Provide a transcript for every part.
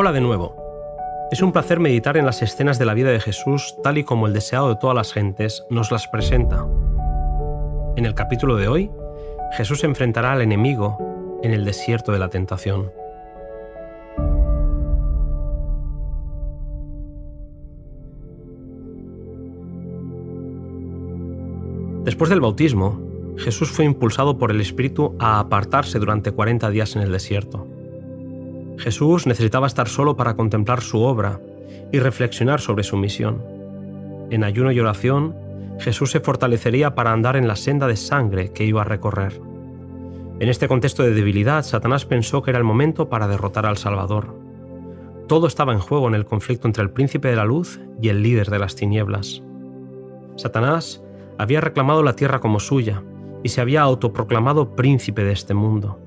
Hola de nuevo. Es un placer meditar en las escenas de la vida de Jesús tal y como el deseado de todas las gentes nos las presenta. En el capítulo de hoy, Jesús se enfrentará al enemigo en el desierto de la tentación. Después del bautismo, Jesús fue impulsado por el Espíritu a apartarse durante 40 días en el desierto. Jesús necesitaba estar solo para contemplar su obra y reflexionar sobre su misión. En ayuno y oración, Jesús se fortalecería para andar en la senda de sangre que iba a recorrer. En este contexto de debilidad, Satanás pensó que era el momento para derrotar al Salvador. Todo estaba en juego en el conflicto entre el príncipe de la luz y el líder de las tinieblas. Satanás había reclamado la tierra como suya y se había autoproclamado príncipe de este mundo.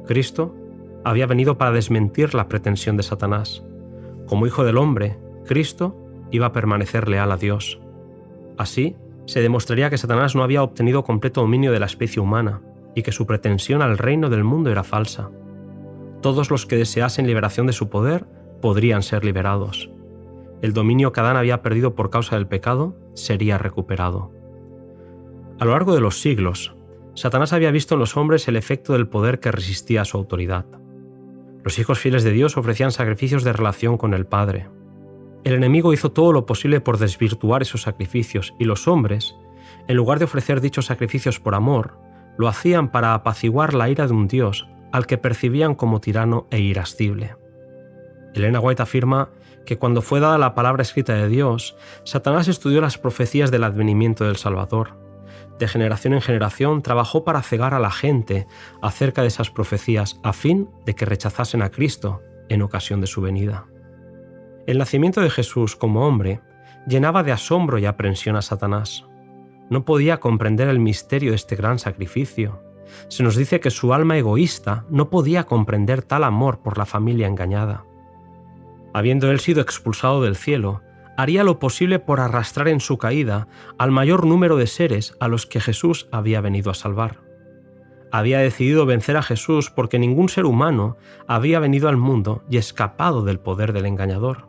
Cristo había venido para desmentir la pretensión de Satanás. Como hijo del hombre, Cristo iba a permanecer leal a Dios. Así, se demostraría que Satanás no había obtenido completo dominio de la especie humana y que su pretensión al reino del mundo era falsa. Todos los que deseasen liberación de su poder podrían ser liberados. El dominio que Adán había perdido por causa del pecado sería recuperado. A lo largo de los siglos, Satanás había visto en los hombres el efecto del poder que resistía a su autoridad. Los hijos fieles de Dios ofrecían sacrificios de relación con el Padre. El enemigo hizo todo lo posible por desvirtuar esos sacrificios y los hombres, en lugar de ofrecer dichos sacrificios por amor, lo hacían para apaciguar la ira de un Dios al que percibían como tirano e irascible. Elena White afirma que cuando fue dada la palabra escrita de Dios, Satanás estudió las profecías del advenimiento del Salvador. De generación en generación trabajó para cegar a la gente acerca de esas profecías a fin de que rechazasen a Cristo en ocasión de su venida. El nacimiento de Jesús como hombre llenaba de asombro y aprensión a Satanás. No podía comprender el misterio de este gran sacrificio. Se nos dice que su alma egoísta no podía comprender tal amor por la familia engañada. Habiendo él sido expulsado del cielo, haría lo posible por arrastrar en su caída al mayor número de seres a los que Jesús había venido a salvar. Había decidido vencer a Jesús porque ningún ser humano había venido al mundo y escapado del poder del engañador.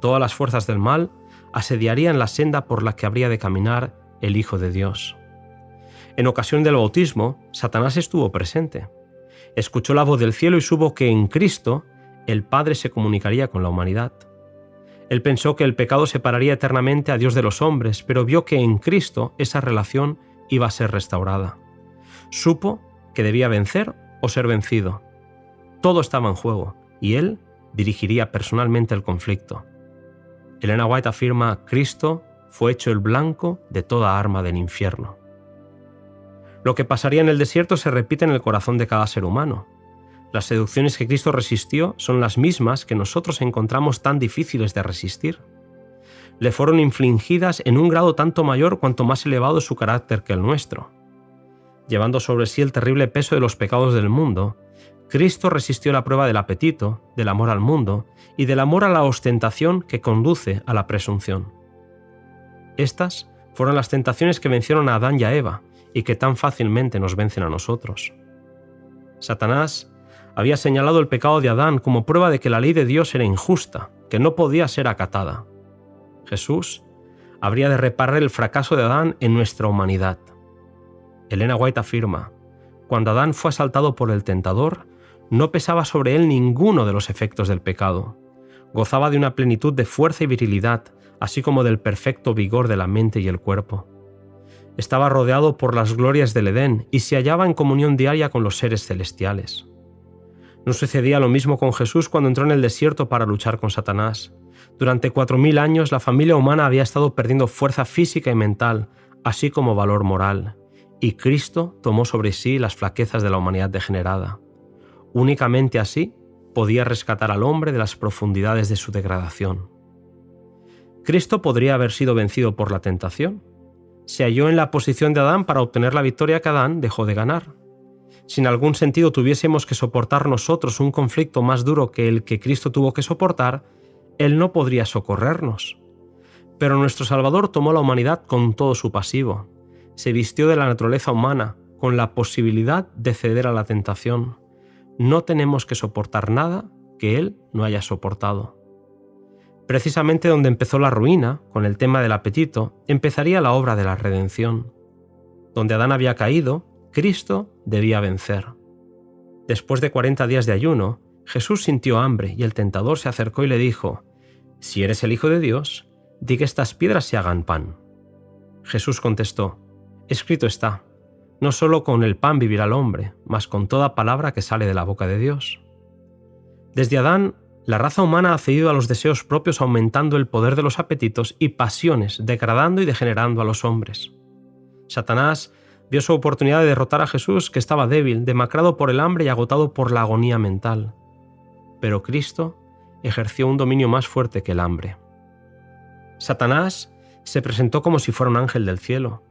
Todas las fuerzas del mal asediarían la senda por la que habría de caminar el Hijo de Dios. En ocasión del bautismo, Satanás estuvo presente. Escuchó la voz del cielo y supo que en Cristo el Padre se comunicaría con la humanidad. Él pensó que el pecado separaría eternamente a Dios de los hombres, pero vio que en Cristo esa relación iba a ser restaurada. Supo que debía vencer o ser vencido. Todo estaba en juego y él dirigiría personalmente el conflicto. Elena White afirma: Cristo fue hecho el blanco de toda arma del infierno. Lo que pasaría en el desierto se repite en el corazón de cada ser humano. Las seducciones que Cristo resistió son las mismas que nosotros encontramos tan difíciles de resistir. Le fueron infligidas en un grado tanto mayor cuanto más elevado es su carácter que el nuestro. Llevando sobre sí el terrible peso de los pecados del mundo, Cristo resistió la prueba del apetito, del amor al mundo y del amor a la ostentación que conduce a la presunción. Estas fueron las tentaciones que vencieron a Adán y a Eva y que tan fácilmente nos vencen a nosotros. Satanás había señalado el pecado de Adán como prueba de que la ley de Dios era injusta, que no podía ser acatada. Jesús habría de reparar el fracaso de Adán en nuestra humanidad. Elena White afirma: cuando Adán fue asaltado por el tentador, no pesaba sobre él ninguno de los efectos del pecado. Gozaba de una plenitud de fuerza y virilidad, así como del perfecto vigor de la mente y el cuerpo. Estaba rodeado por las glorias del Edén y se hallaba en comunión diaria con los seres celestiales. No sucedía lo mismo con Jesús cuando entró en el desierto para luchar con Satanás. Durante 4000 años la familia humana había estado perdiendo fuerza física y mental, así como valor moral, y Cristo tomó sobre sí las flaquezas de la humanidad degenerada. Únicamente así podía rescatar al hombre de las profundidades de su degradación. ¿Cristo podría haber sido vencido por la tentación? Se halló en la posición de Adán para obtener la victoria que Adán dejó de ganar. Si en algún sentido tuviésemos que soportar nosotros un conflicto más duro que el que Cristo tuvo que soportar, Él no podría socorrernos. Pero nuestro Salvador tomó la humanidad con todo su pasivo. Se vistió de la naturaleza humana, con la posibilidad de ceder a la tentación. No tenemos que soportar nada que él no haya soportado. Precisamente donde empezó la ruina, con el tema del apetito, empezaría la obra de la redención. Donde Adán había caído, Cristo debía vencer. Después de 40 días de ayuno, Jesús sintió hambre y el tentador se acercó y le dijo: «Si eres el Hijo de Dios, di que estas piedras se hagan pan». Jesús contestó: «Escrito está, no solo con el pan vivirá el hombre, mas con toda palabra que sale de la boca de Dios». Desde Adán, la raza humana ha cedido a los deseos propios, aumentando el poder de los apetitos y pasiones, degradando y degenerando a los hombres. Satanás vio su oportunidad de derrotar a Jesús, que estaba débil, demacrado por el hambre y agotado por la agonía mental. Pero Cristo ejerció un dominio más fuerte que el hambre. Satanás se presentó como si fuera un ángel del cielo.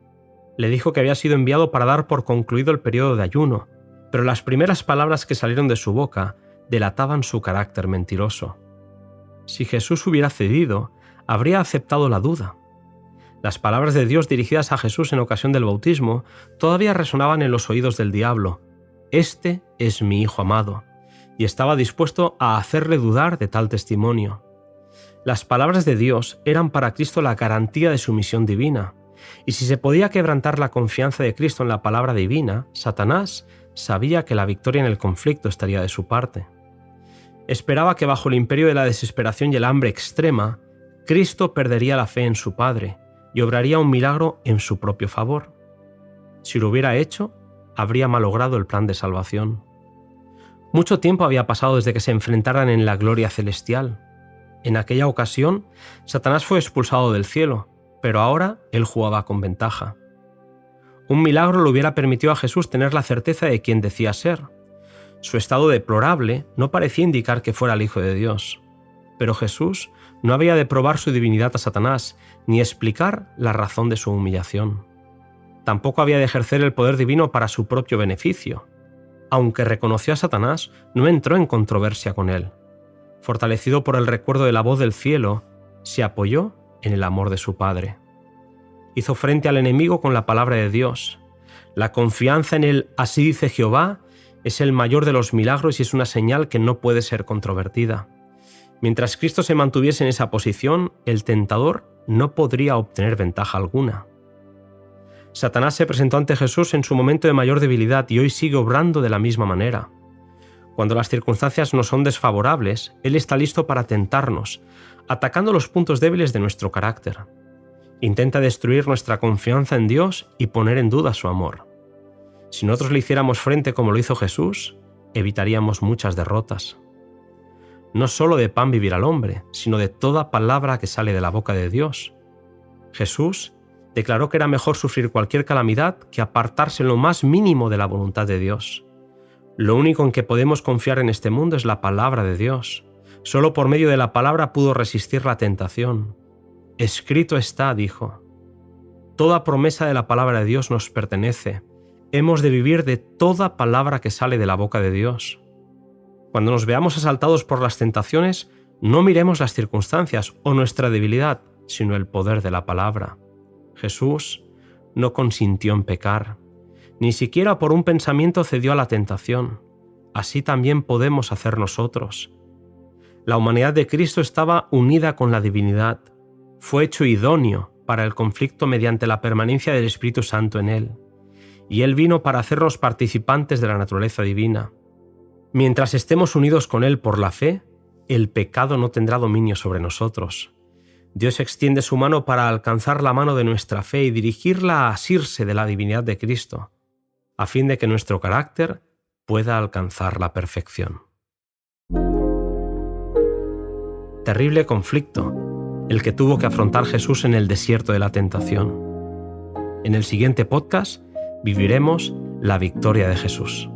Le dijo que había sido enviado para dar por concluido el periodo de ayuno, pero las primeras palabras que salieron de su boca delataban su carácter mentiroso. Si Jesús hubiera cedido, habría aceptado la duda. Las palabras de Dios dirigidas a Jesús en ocasión del bautismo todavía resonaban en los oídos del diablo: «Este es mi Hijo amado», y estaba dispuesto a hacerle dudar de tal testimonio. Las palabras de Dios eran para Cristo la garantía de su misión divina, y si se podía quebrantar la confianza de Cristo en la palabra divina, Satanás sabía que la victoria en el conflicto estaría de su parte. Esperaba que bajo el imperio de la desesperación y el hambre extrema, Cristo perdería la fe en su Padre y obraría un milagro en su propio favor. Si lo hubiera hecho, habría malogrado el plan de salvación. Mucho tiempo había pasado desde que se enfrentaran en la gloria celestial. En aquella ocasión, Satanás fue expulsado del cielo, pero ahora él jugaba con ventaja. Un milagro le hubiera permitido a Jesús tener la certeza de quién decía ser. Su estado deplorable no parecía indicar que fuera el Hijo de Dios. Pero Jesús no había de probar su divinidad a Satanás, ni explicar la razón de su humillación. Tampoco había de ejercer el poder divino para su propio beneficio. Aunque reconoció a Satanás, no entró en controversia con él. Fortalecido por el recuerdo de la voz del cielo, se apoyó en el amor de su Padre. Hizo frente al enemigo con la palabra de Dios. La confianza en el «así dice Jehová» es el mayor de los milagros y es una señal que no puede ser controvertida. Mientras Cristo se mantuviese en esa posición, el tentador no podría obtener ventaja alguna. Satanás se presentó ante Jesús en su momento de mayor debilidad y hoy sigue obrando de la misma manera. Cuando las circunstancias nos son desfavorables, Él está listo para tentarnos, atacando los puntos débiles de nuestro carácter. Intenta destruir nuestra confianza en Dios y poner en duda su amor. Si nosotros le hiciéramos frente como lo hizo Jesús, evitaríamos muchas derrotas. No solo de pan vivirá el hombre, sino de toda palabra que sale de la boca de Dios. Jesús declaró que era mejor sufrir cualquier calamidad que apartarse en lo más mínimo de la voluntad de Dios. Lo único en que podemos confiar en este mundo es la palabra de Dios. Solo por medio de la palabra pudo resistir la tentación. Escrito está, dijo. Toda promesa de la palabra de Dios nos pertenece. Hemos de vivir de toda palabra que sale de la boca de Dios. Cuando nos veamos asaltados por las tentaciones, no miremos las circunstancias o nuestra debilidad, sino el poder de la palabra. Jesús no consintió en pecar. Ni siquiera por un pensamiento cedió a la tentación. Así también podemos hacer nosotros. La humanidad de Cristo estaba unida con la divinidad. Fue hecho idóneo para el conflicto mediante la permanencia del Espíritu Santo en él. Y Él vino para hacernos participantes de la naturaleza divina. Mientras estemos unidos con Él por la fe, el pecado no tendrá dominio sobre nosotros. Dios extiende su mano para alcanzar la mano de nuestra fe y dirigirla a asirse de la divinidad de Cristo, a fin de que nuestro carácter pueda alcanzar la perfección. Terrible conflicto, el que tuvo que afrontar Jesús en el desierto de la tentación. En el siguiente podcast viviremos la victoria de Jesús.